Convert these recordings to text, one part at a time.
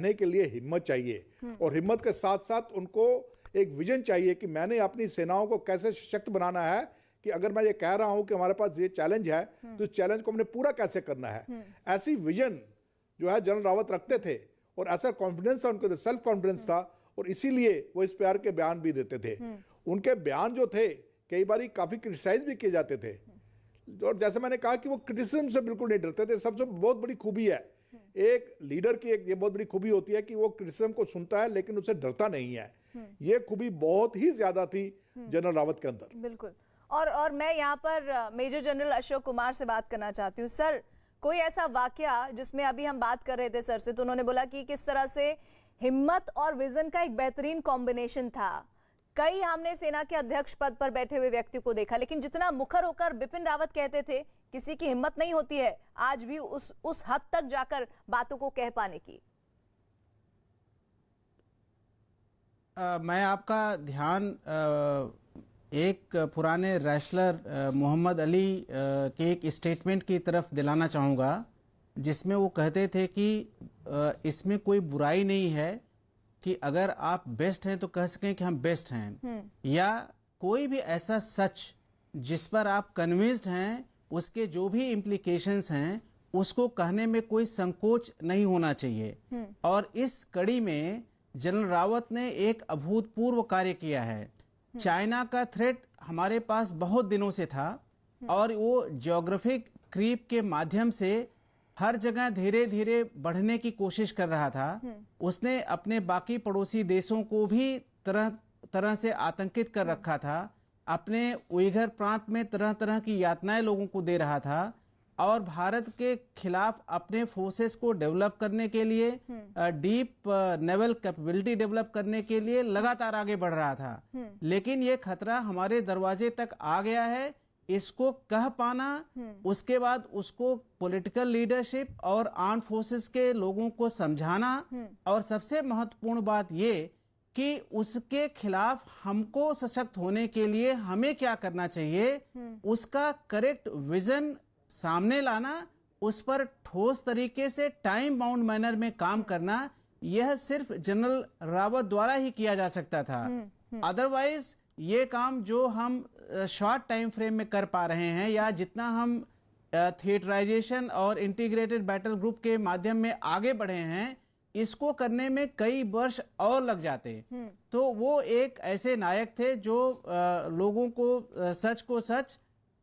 कहने के लिए हिम्मत चाहिए और हिम्मत के साथ साथ उनको एक विजन चाहिए कि मैंने अपनी सेनाओं को कैसे सशक्त बनाना है, कि अगर मैं ये कह रहा हूं कि हमारे पास ये चैलेंज है तो इस चैलेंज को हमने पूरा कैसे करना है। ऐसी विजन जो है जनरल रावत रखते थे और ऐसा कॉन्फिडेंस था उनके, सेल्फ कॉन्फिडेंस था, और इसीलिए वो इस प्यार के बयान भी देते थे। उनके बयान जो थे कई बार काफी क्रिटिसाइज भी किए जाते थे, और जैसे मैंने कहा कि वो क्रिटिसिज्म से बिल्कुल नहीं डरते थे। सबसे बहुत बड़ी खूबी है एक लीडर की, एक ये बहुत बड़ी खूबी होती है कि वो क्रिटिसिज्म को सुनता है लेकिन उससे डरता नहीं है। ये खूबी बहुत ही ज्यादा थी जनरल रावत के अंदर। बिल्कुल। और मैं यहाँ पर मेजर जनरल अशोक कुमार से बात करना चाहती हूँ। सर, कोई ऐसा वाकया जिसमें अभी हम बात कर रहे थे सर से, तो उन्होंने बोला कि किस तरह से हिम्मत और विजन का एक बेहतरीन कॉम्बिनेशन था। कई हमने सेना के अध्यक्ष पद पर बैठे हुए व्यक्ति को देखा, लेकिन जितना मुखर होकर बिपिन रावत कहते थे, किसी की हिम्मत नहीं होती है आज भी उस हद तक जाकर बातों को कह पाने की। मैं आपका ध्यान एक पुराने रेसलर मोहम्मद अली के एक स्टेटमेंट की तरफ दिलाना चाहूँगा, जिसमें वो कहते थे कि इसमें कोई बुराई नहीं है कि अगर आप बेस्ट हैं तो कह सकें कि हम बेस्ट हैं, या कोई भी ऐसा सच जिस पर आप कन्विंस्ड हैं उसके जो भी इम्प्लीकेशंस हैं उसको कहने में कोई संकोच नहीं होना चाहिए। और इस कड़ी में जनरल रावत ने एक अभूतपूर्व कार्य किया है। चाइना का थ्रेट हमारे पास बहुत दिनों से था और वो ज्योग्राफिक क्रीप के माध्यम से हर जगह धीरे धीरे बढ़ने की कोशिश कर रहा था। उसने अपने बाकी पड़ोसी देशों को भी तरह तरह से आतंकित कर रखा था। अपने उइगर प्रांत में तरह तरह की यातनाएं लोगों को दे रहा था और भारत के खिलाफ अपने फोर्सेस को डेवलप करने के लिए, डीप नेवल कैपेबिलिटी डेवलप करने के लिए लगातार आगे बढ़ रहा था। लेकिन ये खतरा हमारे दरवाजे तक आ गया है। इसको कह पाना, उसके बाद उसको पॉलिटिकल लीडरशिप और आर्म फोर्सेस के लोगों को समझाना, और सबसे महत्वपूर्ण बात ये कि उसके खिलाफ हमको सशक्त होने के लिए हमें क्या करना चाहिए, उसका करेक्ट विजन सामने लाना, उस पर ठोस तरीके से टाइम बाउंड मैनर में काम करना, यह सिर्फ जनरल रावत द्वारा ही किया जा सकता था। अदरवाइज ये काम जो हम शॉर्ट टाइम फ्रेम में कर पा रहे हैं, या जितना हम थिएटराइजेशन और इंटीग्रेटेड बैटल ग्रुप के माध्यम में आगे बढ़े हैं, इसको करने में कई वर्ष और लग जाते। तो वो एक ऐसे नायक थे जो लोगों को सच को सच,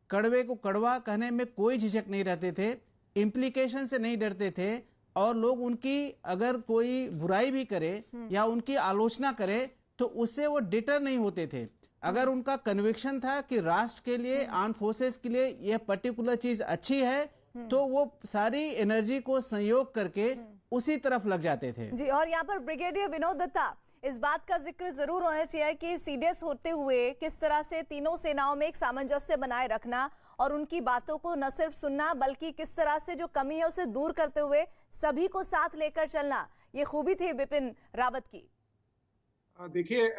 कड़वे को कड़वा कहने में कोई झिझक नहीं रहते थे, इम्प्लीकेशन से नहीं डरते थे, और लोग उनकी अगर कोई बुराई भी करे या उनकी आलोचना करे तो उससे वो डिटर नहीं होते थे। अगर उनका कन्विक्शन था कि राष्ट्र के लिए, आर्म फोर्सेस के लिए यह पर्टिकुलर चीज अच्छी है, तो वो सारी एनर्जी को संयोग करके उसी तरफ लग जाते थे। जी, और यहाँ पर ब्रिगेडियर विनोद दत्ता, इस बात का जिक्र जरूर होना चाहिए कि सीडीएस होते हुए किस तरह से तीनों सेनाओं में एक सामंजस्य बनाए रखना और उनकी बातों को न सिर्फ सुनना बल्कि किस तरह से जो कमी है उसे दूर करते हुए सभी को साथ लेकर चलना, ये खूबी थी बिपिन रावत की। देखिए,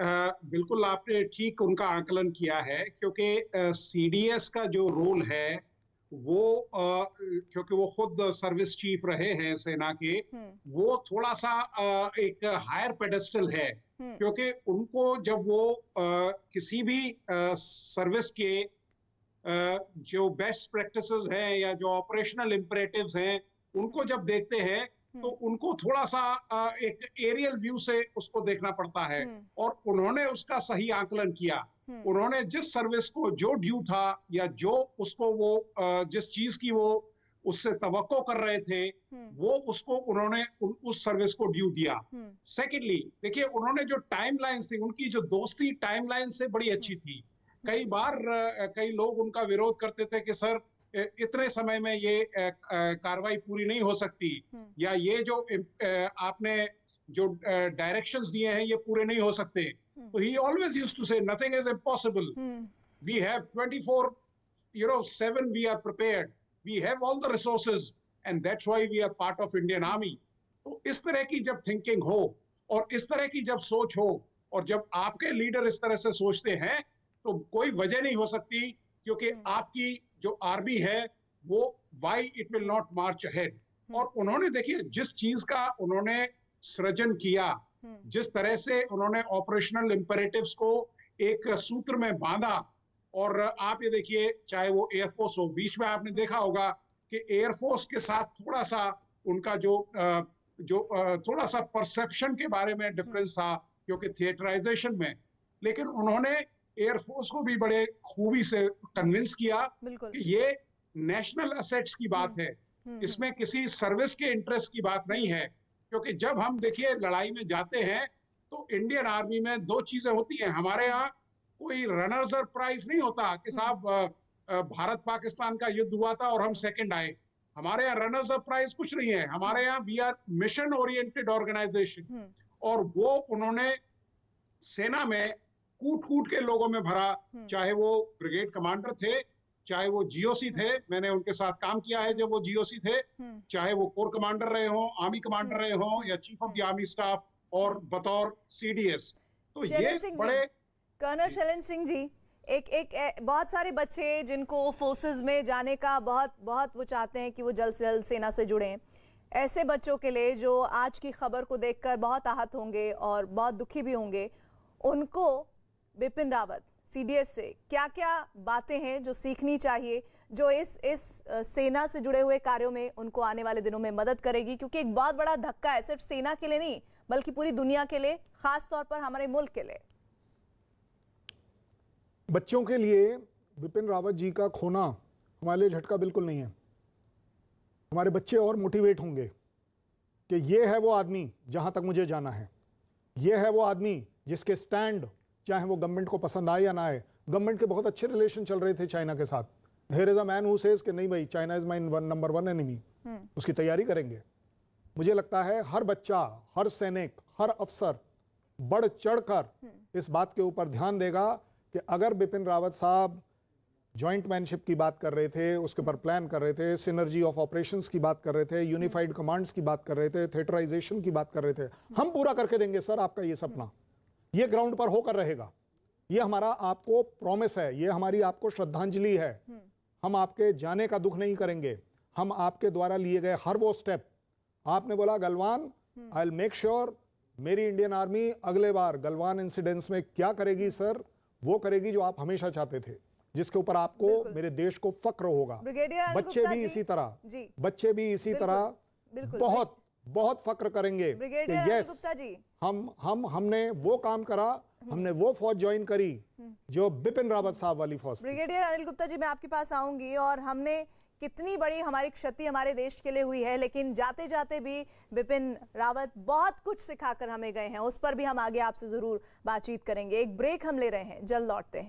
बिल्कुल आपने ठीक उनका आकलन किया है, क्योंकि सीडीएस का जो रोल है वो क्योंकि वो खुद सर्विस चीफ रहे हैं सेना के, वो थोड़ा सा एक हायर पेडेस्टल है, क्योंकि उनको जब वो किसी भी सर्विस के जो बेस्ट प्रैक्टिसेस हैं या जो ऑपरेशनल इम्परेटिव्स हैं, उनको जब देखते हैं तो उनको थोड़ा सा एक एरियल व्यू से उसको देखना पड़ता है, और उन्होंने उसका सही आकलन किया। उन्होंने जिस सर्विस को जो ड्यू था या जो उसको वो जिस चीज की वो उससे तवक्को कर रहे थे, वो उसको उन्होंने उस सर्विस को ड्यू दिया। सेकेंडली, देखिए उन्होंने जो टाइमलाइंस थी, उनकी जो दोस्ती टाइमलाइन से बड़ी अच्छी थी। कई बार कई लोग उनका विरोध करते थे कि सर इतने समय में ये कार्रवाई पूरी नहीं हो सकती, या ये जो आपने जो डायरेक्शंस दिए हैं ये पूरे नहीं हो सकते। तो he always used to say nothing is impossible. We have 24/7 we are prepared. We have all the resources and that's why we are part of Indian Army. तो इस तरह की जब थिंकिंग हो और इस तरह की जब सोच हो और जब आपके लीडर इस तरह से सोचते हैं तो कोई वजह नहीं हो सकती, क्योंकि आपकी जो आर्मी है वो why it will not march ahead। और उन्होंने देखिए जिस चीज का उन्होंने सृजन किया, जिस तरह से उन्होंने ऑपरेशनल इंपेरेटिव्स को एक सूत्र में बांधा, और आप ये देखिए चाहे वो एयरफोर्स हो, बीच में आपने देखा होगा कि एयरफोर्स के साथ थोड़ा सा उनका थोड़ा सा परसेप्शन के बारे में डिफरेंस था, क्योंकि थिएटराइजेशन में, लेकिन उन्होंने एयरफोर्स को भी बड़े खूबी से कन्विंस किया कि ये नेशनल एसेट्स की बात है, इसमें किसी सर्विस के इंटरेस्ट की बात नहीं है। क्योंकि जब हम देखिए लड़ाई में जाते हैं तो इंडियन आर्मी में दो चीजें होती हैं। हमारे यहाँ कोई रनर्स अप प्राइज नहीं होता कि साहब भारत पाकिस्तान का युद्ध हुआ था और हम सेकंड आए। हमारे यहाँ रनर्स अप प्राइज कुछ नहीं है। हमारे यहाँ we are mission oriented organisation, और वो उन्होंने सेना में कूट कूट के लोगों में भरा, चाहे वो ब्रिगेड कमांडर थे, चाहे वो जीओसी थे, मैंने उनके साथ काम किया है जब वो जीओसी थे, चाहे वो कोर कमांडर रहे हों, आर्मी कमांडर रहे हों, या chief of the army staff, और बतौर सीडीएस। तो ये बड़े कर्नल शैलेंद्र सिंह जी, एक बहुत सारे बच्चे जिनको फोर्सेस में जाने का बहुत वो चाहते हैं कि वो जल्द से जल्द सेना से जुड़ें, ऐसे बच्चों के लिए जो आज की खबर को देखकर बहुत आहत होंगे और बहुत दुखी भी होंगे, उनको बिपिन रावत सीडीएस से क्या क्या बातें हैं जो सीखनी चाहिए, जो इस सेना से जुड़े हुए कार्यों में उनको आने वाले दिनों में मदद करेगी? क्योंकि एक बहुत बड़ा धक्का है, सिर्फ सेना के लिए नहीं बल्कि पूरी दुनिया के लिए, खास तौर पर हमारे मुल्क के लिए। बच्चों के लिए बिपिन रावत जी का खोना हमारे लिए झटका बिल्कुल नहीं है। हमारे बच्चे और मोटिवेट होंगे कि ये है वो आदमी जहां तक मुझे जाना है, ये है वो आदमी जिसके स्टैंड, चाहे वो गवर्नमेंट को पसंद आए या ना आए, गवर्नमेंट के बहुत अच्छे रिलेशन चल रहे थे चाइना के साथ। There is a man who says कि नहीं भाई, China is my number 1 enemy, उसकी तैयारी करेंगे। मुझे लगता है हर बच्चा, हर सैनिक, हर अफसर बढ़ चढ़कर इस बात के ऊपर ध्यान देगा कि अगर बिपिन रावत साहब जॉइंट मैनशिप की बात कर रहे थे, उसके ऊपर प्लान कर रहे थे, सिनर्जी ऑफ ऑपरेशंस की बात कर रहे थे, यूनिफाइड कमांड्स की बात कर रहे थे, थिएटराइजेशन की बात कर रहे थे, हम पूरा करके देंगे सर आपका ये सपना। ये ग्राउंड पर होकर रहेगा, ये हमारा आपको प्रॉमिस है, ये हमारी आपको श्रद्धांजलि है। हम आपके जाने का दुख नहीं करेंगे, हम आपके द्वारा लिए गए हर वो स्टेप, आपने बोला Galwan, I will make sure मेरी इंडियन आर्मी अगले बार गलवान इंसिडेंट्स में क्या करेगी सर, वो करेगी जो आप हमेशा चाहते थे, जिसके ऊपर आपको, मेरे देश को फक्र होगा। बच्चे भी इसी तरह, बच्चे भी इसी तरह बहुत बहुत फक्र करेंगे कि यस, हमने वो काम करा, हमने वो फौज ज्वाइन करी जो बिपिन रावत साहब वाली फौज। ब्रिगेडियर अनिल गुप्ता जी, मैं आपके पास आऊंगी, और हमने कितनी बड़ी हमारी क्षति हमारे देश के लिए हुई है, लेकिन जाते जाते भी बिपिन रावत बहुत कुछ सिखाकर हमें गए हैं, उस पर भी हम आगे आपसे जरूर बातचीत करेंगे। एक ब्रेक हम ले रहे हैं, जल्द लौटते हैं।